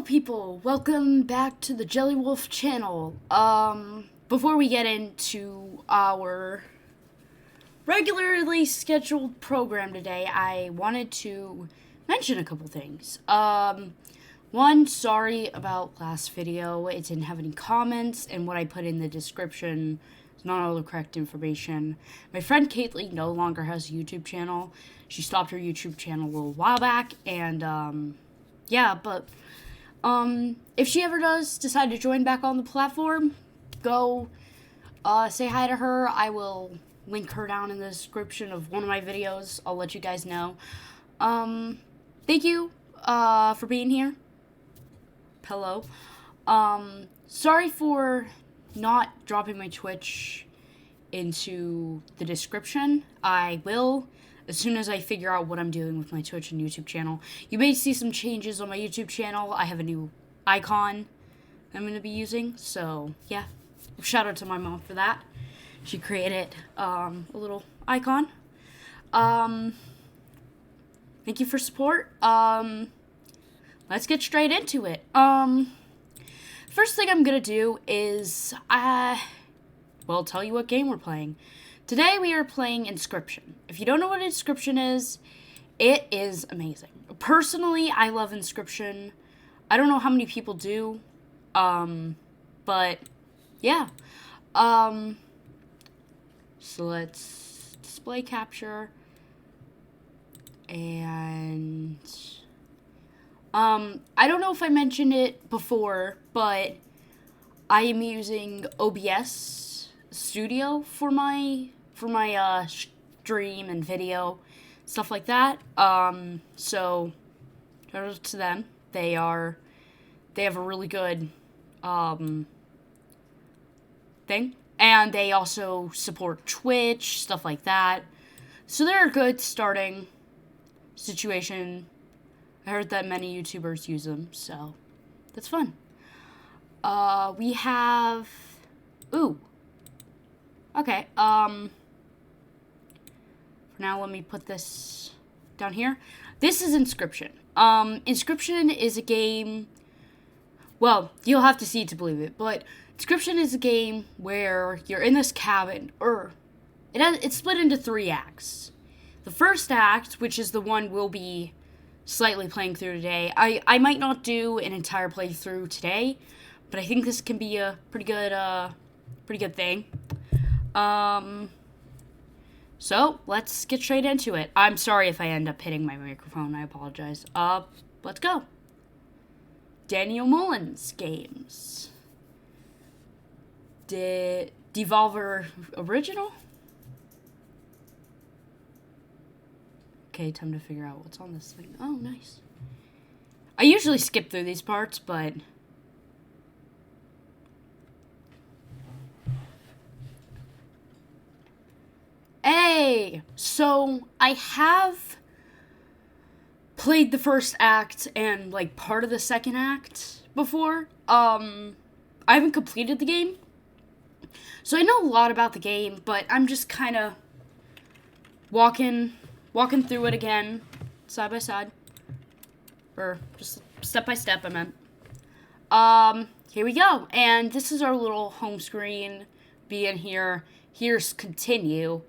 Hello people, welcome back to the Jelly Wolf channel. Before we get into our regularly scheduled program today, I wanted to mention a couple things. One, sorry about last video, it didn't have any comments, and what I put in the description is not all the correct information. My friend Caitlin no longer has a YouTube channel. She stopped her YouTube channel a little while back, and yeah, but if she ever does decide to join back on the platform, go say hi to her. I will link her down in the description of one of my videos. I'll let you guys know. Thank you for being here. Hello. Sorry for not dropping my Twitch into the description. I will as soon as I figure out what I'm doing with my Twitch and YouTube channel. You may see some changes on my YouTube channel. I have a new icon I'm going to be using. So, yeah. Shout out to my mom for that. She created a little icon. Thank you for support. Let's get straight into it. First thing I'm going to do is, well, tell you what game we're playing. Today we are playing Inscryption. If you don't know what Inscryption is, it is amazing. Personally, I love Inscryption. I don't know how many people do, but yeah. So let's display capture, and I don't know if I mentioned it before, but I am using OBS Studio for my stream and video, stuff like that. So shout out to them. They have a really good thing, and they also support Twitch, stuff like that. So they're a good starting situation. I heard that many YouTubers use them, so that's fun. We have okay, for now, let me put this down here. This is Inscryption. Inscryption is a game, well, you'll have to see it to believe it, but Inscryption is a game where you're in this cabin, it's split into 3 acts. The first act, which is the one we'll be slightly playing through today, I might not do an entire playthrough today, but I think this can be a pretty good thing. So let's get straight into it. I'm sorry if I end up hitting my microphone. I apologize. Let's go. Daniel Mullins games. Devolver original? Okay, time to figure out what's on this thing. Oh, nice. I usually skip through these parts, but hey, so I have played the first act and like part of the second act before. I haven't completed the game, so I know a lot about the game, but I'm just kind of walking through it again, side by side, or just step by step. I meant. Here we go, and this is our little home screen. Being here. Here's continue.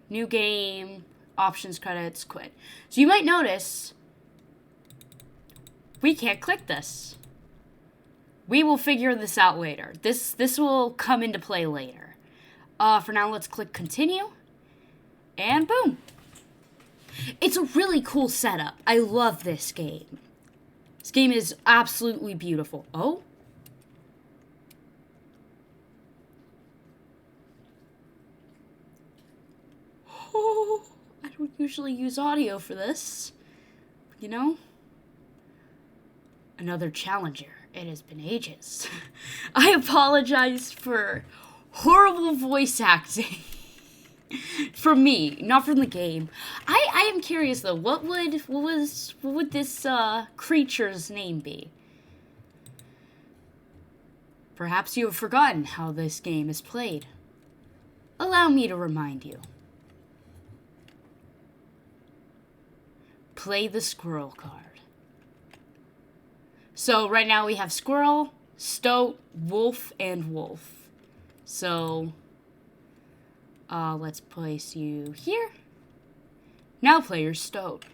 New game, options, credits, quit. So you might notice we can't click this. We will figure this out later. This will come into play later. For now, let's click continue, and boom. It's a really cool setup. I love this game. This game is absolutely beautiful. Oh? Oh, I don't usually use audio for this, you know? Another challenger. It has been ages. I apologize for horrible voice acting. From me, not from the game. I am curious though, what would this creature's name be? Perhaps you have forgotten how this game is played. Allow me to remind you. Play the squirrel card. So right now we have squirrel, stoat, wolf, and wolf. So let's place you here. Now play your stoat.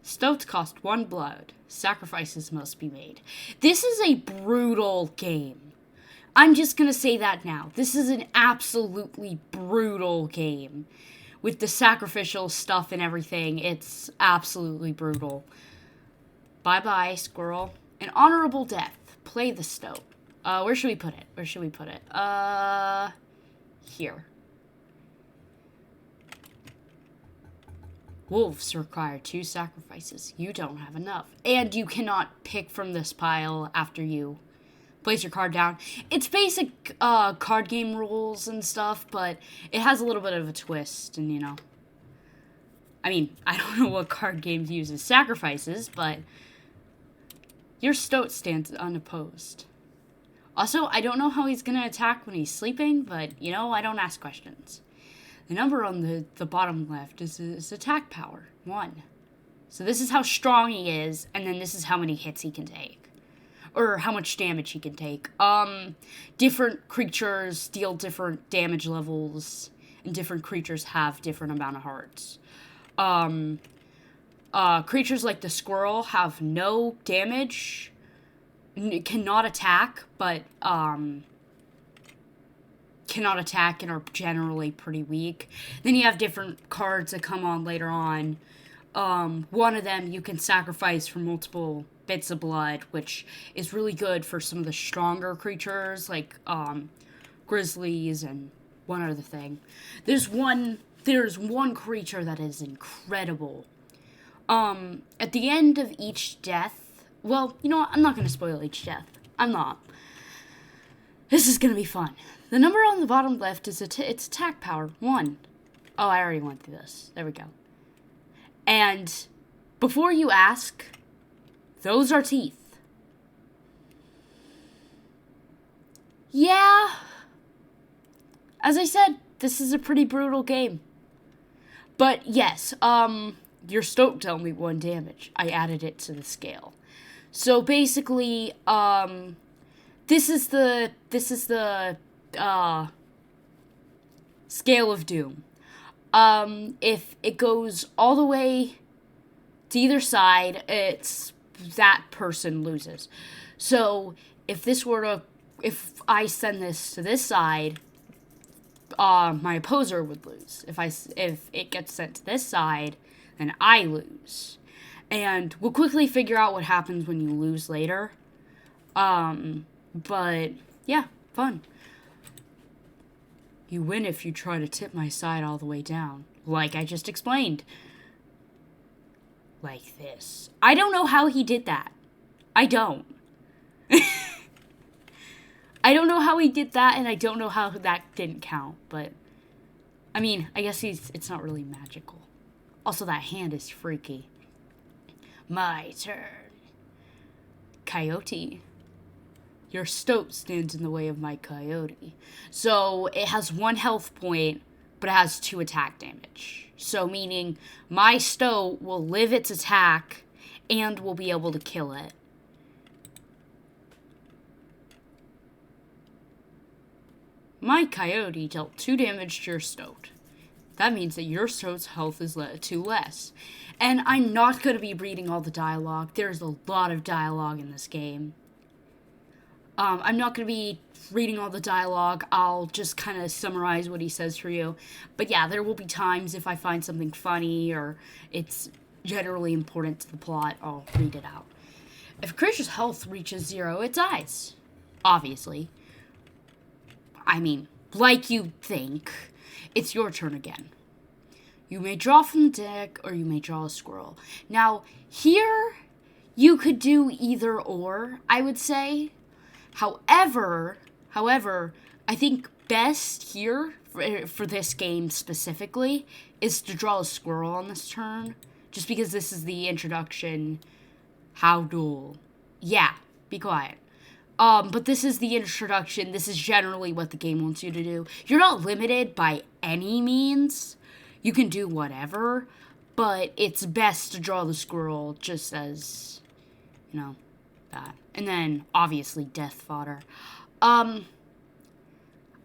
Stoats cost 1 blood. Sacrifices must be made. This is a brutal game. I'm just gonna say that now. This is an absolutely brutal game. With the sacrificial stuff and everything, it's absolutely brutal. Bye-bye, squirrel. An honorable death. Play the stoat. Where should we put it? Where should we put it? Here. Wolves require 2 sacrifices. You don't have enough. And you cannot pick from this pile after you place your card down. It's basic card game rules and stuff, but it has a little bit of a twist, and you know. I mean, I don't know what card games uses sacrifices, but your stoat stands unopposed. Also, I don't know how he's going to attack when he's sleeping, but, you know, I don't ask questions. The number on the bottom left is attack power, 1. So this is how strong he is, and then this is how many hits he can take. Or how much damage he can take. Different creatures deal different damage levels, and different creatures have different amount of hearts. Creatures like the squirrel have no damage, cannot attack, but cannot attack and are generally pretty weak. Then you have different cards that come on later on. One of them you can sacrifice for multiple bits of blood, which is really good for some of the stronger creatures, like grizzlies and one other thing. There's one creature that is incredible. At the end of each death, well, you know what? I'm not going to spoil each death. I'm not. This is going to be fun. The number on the bottom left is it's attack power, 1. Oh, I already went through this. There we go. And before you ask, those are teeth. Yeah. As I said, this is a pretty brutal game. But yes, your stoat dealt me 1 damage. I added it to the scale. So basically, this is the scale of doom. If it goes all the way to either side, it's that person loses. So if I send this to this side, my opposer would lose. If it gets sent to this side, then I lose. And we'll quickly figure out what happens when you lose later. But yeah, fun. You win if you try to tip my side all the way down, like I just explained. Like this. I don't know how he did that. I don't. I don't know how he did that, and I don't know how that didn't count, but I mean, I guess it's not really magical. Also, that hand is freaky. My turn. Coyote. Your stoat stands in the way of my coyote. So, it has 1 health point, but it has 2 attack damage. So, meaning, my stoat will live its attack, and will be able to kill it. My coyote dealt 2 damage to your stoat. That means that your stoat's health is 2 less. And I'm not going to be reading all the dialogue. There's a lot of dialogue in this game. I'm not going to be reading all the dialogue. I'll just kind of summarize what he says for you. But yeah, there will be times if I find something funny or it's generally important to the plot, I'll read it out. If a creature's health reaches 0, it dies. Obviously. I mean, like you'd think. It's your turn again. You may draw from the deck, or you may draw a squirrel. Now, here, you could do either or, I would say. However, I think best here, for this game specifically, is to draw a squirrel on this turn. Just because this is the introduction. How duel. Yeah, be quiet. But this is the introduction. This is generally what the game wants you to do. You're not limited by any means. You can do whatever. but it's best to draw the squirrel just as, that. And then, obviously, death fodder. I'm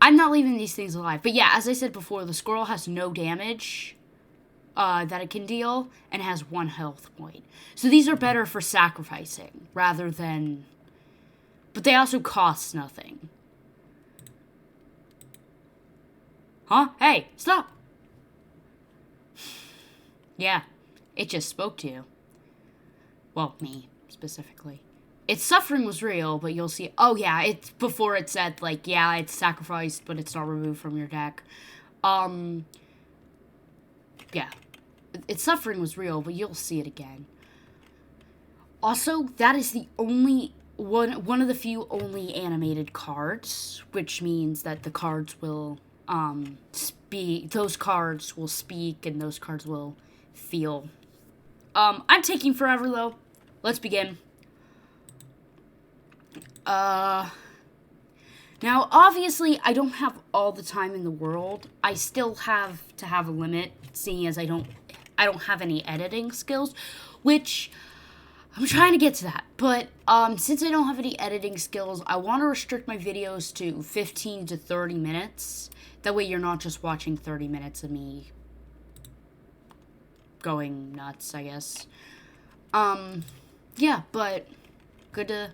not leaving these things alive. But yeah, as I said before, the squirrel has no damage that it can deal, and has 1 health point. So these are better for sacrificing, rather than... But they also cost nothing. Huh? Hey, stop! Yeah, it just spoke to you. Well, me, specifically. Its suffering was real, but you'll see... Oh, yeah, it's before it said, like, yeah, it's sacrificed, but it's not removed from your deck. Yeah. Its suffering was real, but you'll see it again. Also, that is the only... One of the few only animated cards, which means that the cards will, speak... Those cards will speak, and those cards will feel. I'm taking forever, though. Let's begin. Now, obviously, I don't have all the time in the world. I still have to have a limit, seeing as I don't have any editing skills, which I'm trying to get to that. But, since I don't have any editing skills, I want to restrict my videos to 15 to 30 minutes. That way you're not just watching 30 minutes of me going nuts, I guess. Yeah, but good to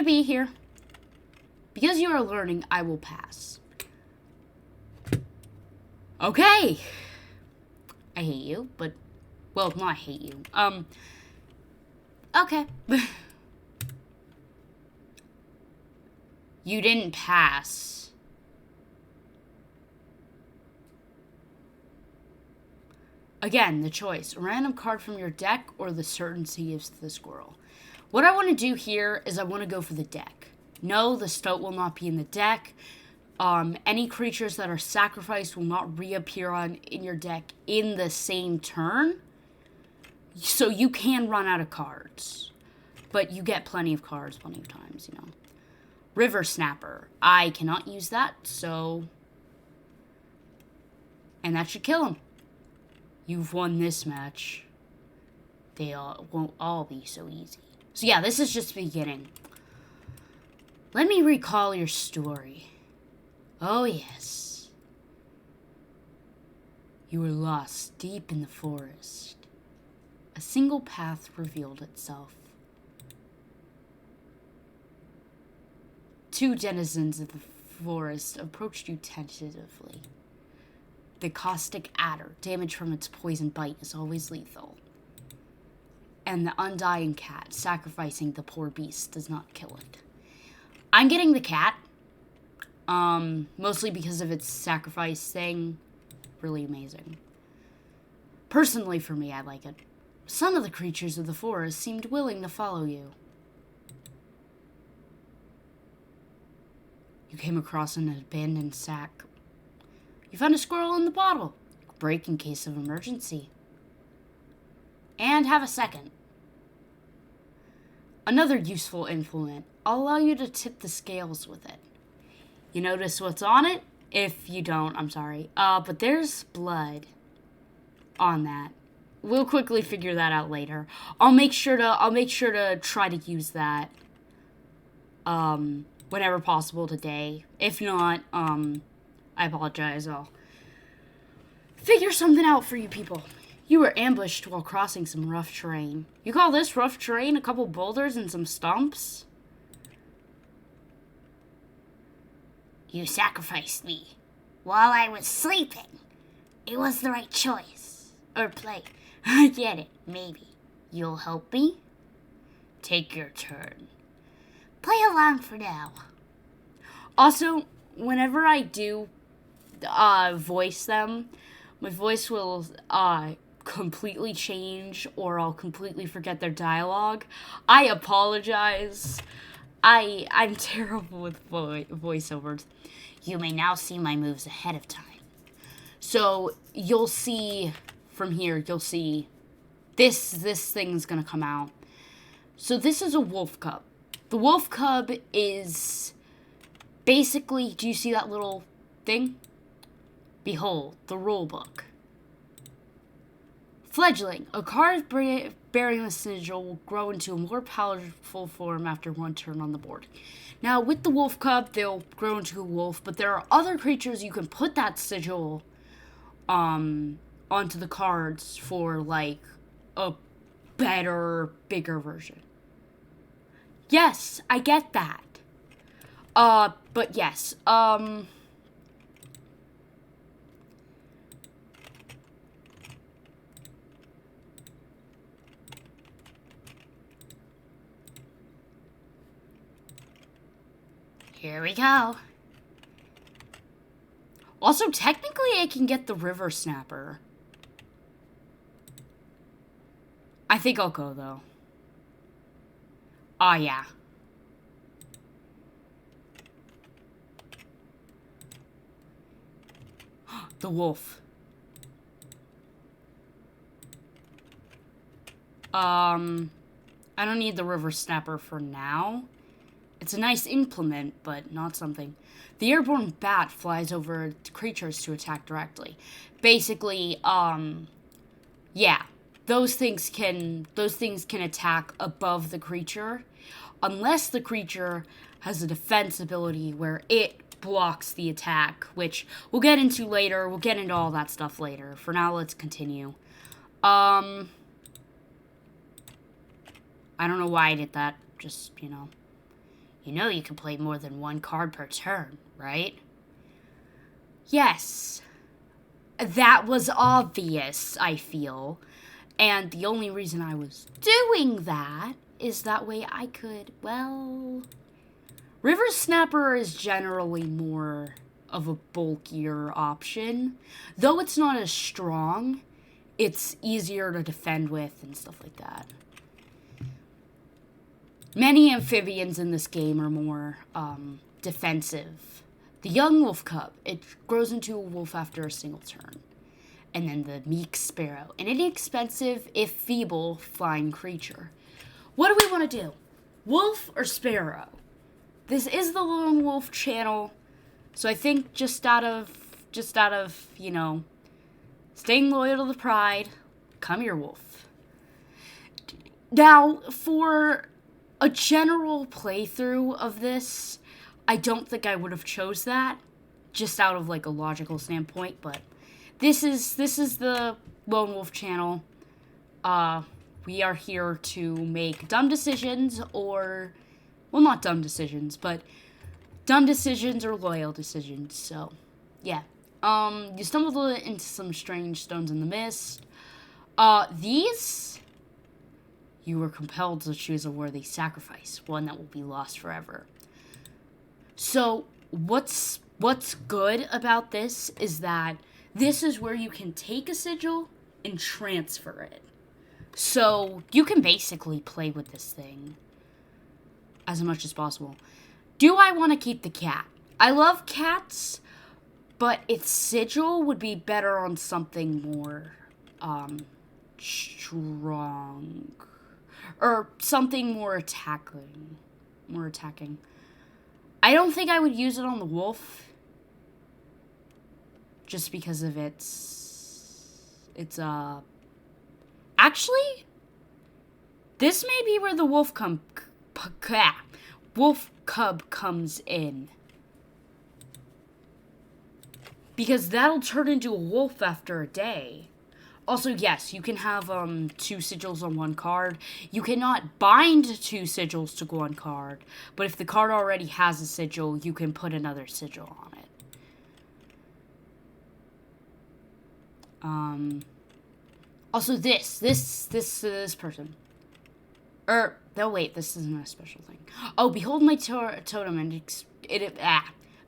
be here. Because you are learning, I will pass. Okay. I hate you, but... Well, not hate you. Okay. You didn't pass. Again, the choice. A random card from your deck or the certainty of the squirrel. What I want to do here is I want to go for the deck. No, the stoat will not be in the deck. Any creatures that are sacrificed will not reappear in your deck in the same turn. So you can run out of cards. But you get plenty of cards plenty of times, River Snapper. I cannot use that, so... And that should kill him. You've won this match. They won't all be so easy. So yeah, this is just the beginning. Let me recall your story. Oh yes. You were lost deep in the forest. A single path revealed itself. 2 denizens of the forest approached you tentatively. The caustic adder, damage from its poison bite, is always lethal. And the undying cat, sacrificing the poor beast, does not kill it. I'm getting the cat. Mostly because of its sacrifice thing. Really amazing. Personally, for me, I like it. Some of the creatures of the forest seemed willing to follow you. You came across an abandoned sack. You found a squirrel in the bottle. Break in case of emergency. And have a second. Another useful implement. I'll allow you to tip the scales with it. You notice what's on it? If you don't, I'm sorry. But there's blood on that. We'll quickly figure that out later. I'll make sure to try to use that whenever possible today. If not, I apologize. I'll figure something out for you people. You were ambushed while crossing some rough terrain. You call this rough terrain? A couple boulders and some stumps? You sacrificed me while I was sleeping. It was the right choice. Or play. I get it. Maybe. You'll help me? Take your turn. Play along for now. Also, whenever I do voice them, my voice will completely change, or I'll completely forget their dialogue. I apologize. I'm terrible with voiceovers. You may now see my moves ahead of time. So you'll see from here, you'll see this thing's gonna come out. So this is a wolf cub. The wolf cub is basically, do you see that little thing? Behold, the rule book. Fledgling. A card bearing the sigil will grow into a more powerful form after one turn on the board. Now, with the wolf cub, they'll grow into a wolf, but there are other creatures you can put that sigil onto the cards for, like, a better, bigger version. Yes, I get that. But yes, here we go. Also, technically, I can get the River Snapper. I think I'll go, though. Oh, yeah. The wolf. I don't need the River Snapper for now. It's a nice implement, but not something. The airborne bat flies over creatures to attack directly. Basically, yeah. Those things can attack above the creature, unless the creature has a defense ability where it blocks the attack, which we'll get into later. We'll get into all that stuff later. For now, let's continue. I don't know why I did that. Just, you know. You know you can play more than one card per turn, right? Yes. That was obvious, I feel. And the only reason I was doing that is that way I could, well... River Snapper is generally more of a bulkier option. Though it's not as strong, it's easier to defend with and stuff like that. Many amphibians in this game are more defensive. The young wolf cub, it grows into a wolf after a single turn. And then the meek sparrow, an inexpensive, if feeble, flying creature. What do we want to do? Wolf or sparrow? This is the Lone Wolf channel, so I think just out of, you know, staying loyal to the pride, come here, wolf. Now, for a general playthrough of this, I don't think I would have chose that, just out of, like, a logical standpoint, but this is the Lone Wolf channel. We are here to make dumb decisions or... Well, not dumb decisions, but dumb decisions or loyal decisions. So, yeah. You stumbled into some strange stones in the mist. These, you were compelled to choose a worthy sacrifice, one that will be lost forever. So, what's good about this is that this is where you can take a sigil and transfer it. So, you can basically play with this thing as much as possible. Do I want to keep the cat? I love cats, but its sigil would be better on something more, strong. Or something more attacking. I don't think I would use it on the wolf. Just because of actually, this may be where the wolf cub comes in. Because that'll turn into a wolf after a day. Also, yes, you can have 2 sigils on one card. You cannot bind 2 sigils to one card. But if the card already has a sigil, you can put another sigil on it. Also, this person. No, wait, this isn't a special thing. Oh, behold my totem, and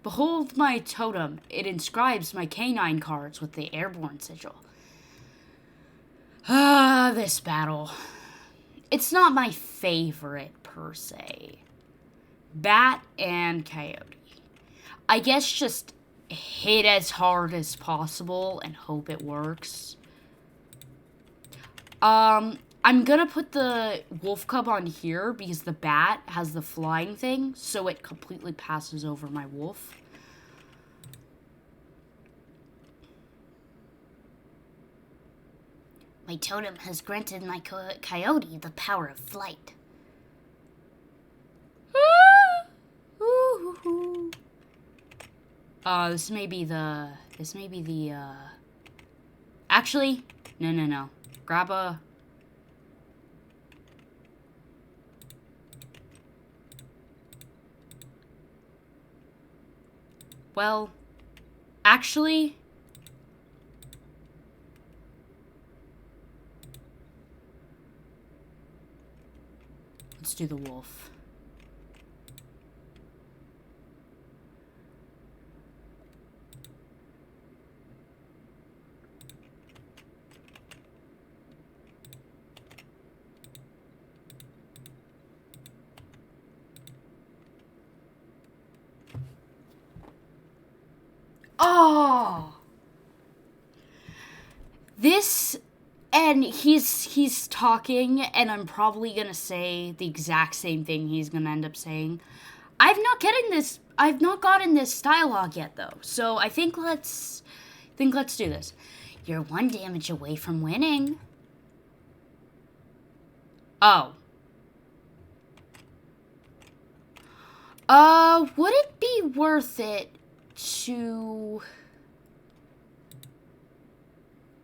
behold my totem. It inscribes my canine cards with the airborne sigil. This battle. It's not my favorite, per se. Bat and coyote. I guess just hit as hard as possible and hope it works. I'm gonna put the wolf cub on here because the bat has the flying thing, so it completely passes over my wolf. My My totem has granted my coyote the power of flight. This may be the, actually, no. Grab a, well, actually, let's do the wolf. Oh! This, and he's talking, and I'm probably gonna say the exact same thing he's gonna end up saying. I've not gotten this dialogue yet, though, so I think let's do this. You're 1 damage away from winning. Oh. Would it be worth it to...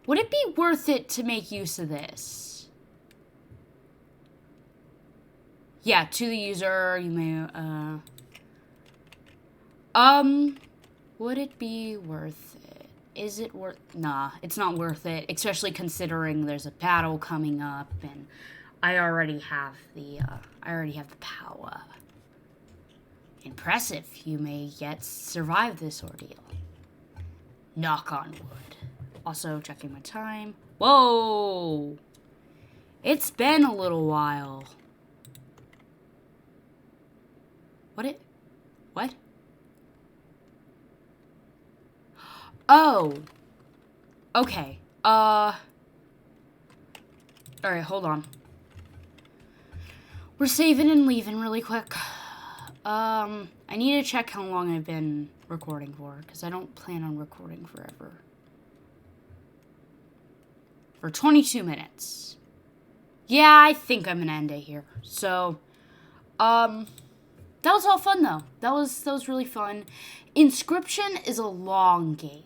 Would it be worth it to make use of this? Yeah, to the user, you may, would it be worth it? Is it worth... Nah, it's not worth it, especially considering there's a battle coming up, and I already have the power. Impressive. You may yet survive this ordeal. Knock on wood. Also, checking my time. Whoa! It's been a little while. What? Oh. Okay. Alright, hold on. We're saving and leaving really quick. I need to check how long I've been recording for, because I don't plan on recording forever. For 22 minutes. Yeah, I think I'm gonna end it here. So, that was all fun, though. That was really fun. Inscryption is a long game.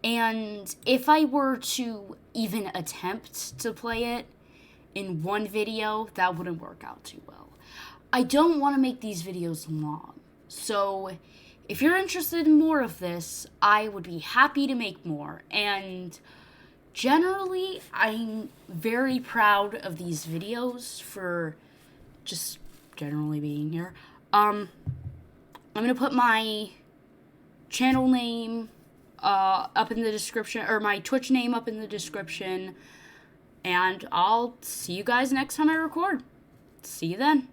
And if I were to even attempt to play it in one video, that wouldn't work out too well. I don't want to make these videos long. So, if you're interested in more of this, I would be happy to make more. And generally, I'm very proud of these videos for just generally being here. I'm going to put my channel name up in the description, or my Twitch name up in the description. And I'll see you guys next time I record. See you then.